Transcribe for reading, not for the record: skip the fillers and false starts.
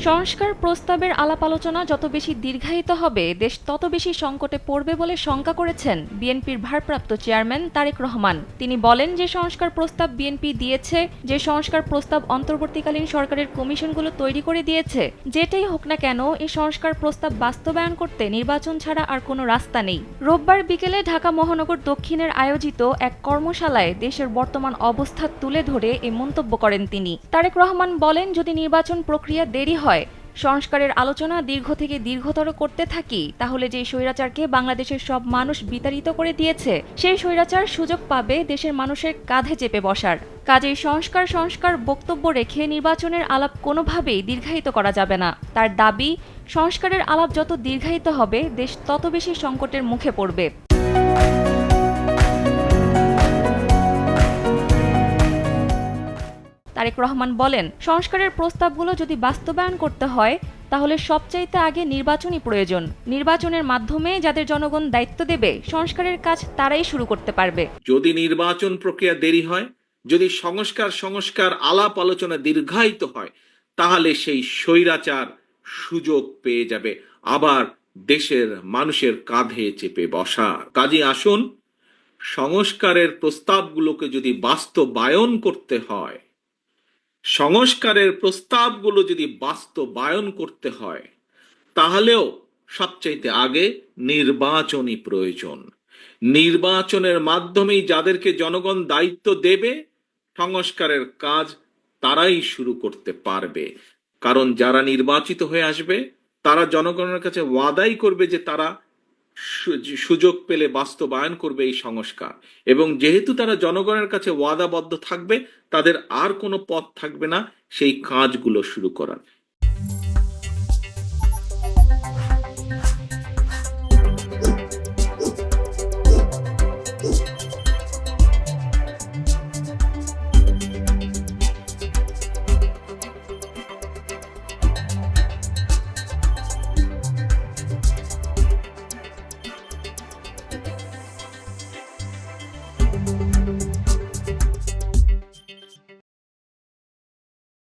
সংস্কার প্রস্তাবের আলাপ আলোচনা যত বেশি দীর্ঘায়িত হবে দেশ তত বেশি সংকটে পড়বে বলে শঙ্কা করেছেন বিএনপির ভারপ্রাপ্ত চেয়ারম্যান তারেক রহমান। তিনি বলেন, যে সংস্কার প্রস্তাব বিএনপি দিয়েছে, যে সংস্কার প্রস্তাব অন্তর্বর্তীকালীন সরকারের কমিশনগুলো তৈরি করে দিয়েছে, যেটাই হোক না কেন এই সংস্কার প্রস্তাব বাস্তবায়ন করতে নির্বাচন ছাড়া আর কোনো রাস্তা নেই। রোববার বিকেলে ঢাকা মহানগর দক্ষিণের আয়োজিত এক কর্মশালায় দেশের বর্তমান অবস্থা তুলে ধরে এ মন্তব্য করেন তিনি। তারেক রহমান বলেন, যদি নির্বাচন প্রক্রিয়া দেরি হয়, সংস্কারের আলোচনা দীর্ঘ থেকে দীর্ঘতর করতে থাকি, তাহলে যে স্বৈরাচারকে বাংলাদেশের সব মানুষ বিতাড়িত করে দিয়েছে, সেই স্বৈরাচার সুযোগ পাবে দেশের মানুষের কাঁধে চেপে বসার। কাজেই সংস্কার সংস্কার বক্তব্য রেখে নির্বাচনের আলাপ কোনোভাবেই দীর্ঘায়িত করা যাবে না। তার দাবি, সংস্কারের আলাপ যত দীর্ঘায়িত হবে দেশ তত বেশি সংকটের মুখে পড়বে। তারেক রহমান বলেন, সংস্কারের প্রস্তাবগুলো যদি বাস্তবায়ন করতে হয় তাহলে সবচাইতে আগে নির্বাচনই প্রয়োজন। নির্বাচনের মাধ্যমে যাদের জনগণ দায়িত্ব দেবে, সংস্কারের কাজ তারাই শুরু করতে পারবে। যদি নির্বাচন প্রক্রিয়া দেরি হয়, যদি সংস্কার আলাপ আলোচনা দীর্ঘায়িত হয়, তাহলে সেই স্বৈরাচার সুযোগ পেয়ে যাবে আবার দেশের মানুষের কাঁধে চেপে বসা। কাজে আসুন, সংস্কারের প্রস্তাবগুলোকে যদি বাস্তবায়ন করতে হয়, তাহলেও সবচাইতে আগে নির্বাচনই প্রয়োজন। নির্বাচনের মাধ্যমেই যাদেরকে জনগণ দায়িত্ব দেবে, সংস্কারের কাজ তারাই শুরু করতে পারবে। কারণ যারা নির্বাচিত হয়ে আসবে, তারা জনগণের কাছে ওয়াদাই করবে যে তারা সুযোগ পেলে বাস্তবায়ন করবে এই সংস্কার। এবং যেহেতু তারা জনগণের কাছে ওয়াদাবদ্ধ থাকবে, তাদের আর কোনো পথ থাকবে না সেই কাজগুলো শুরু করার।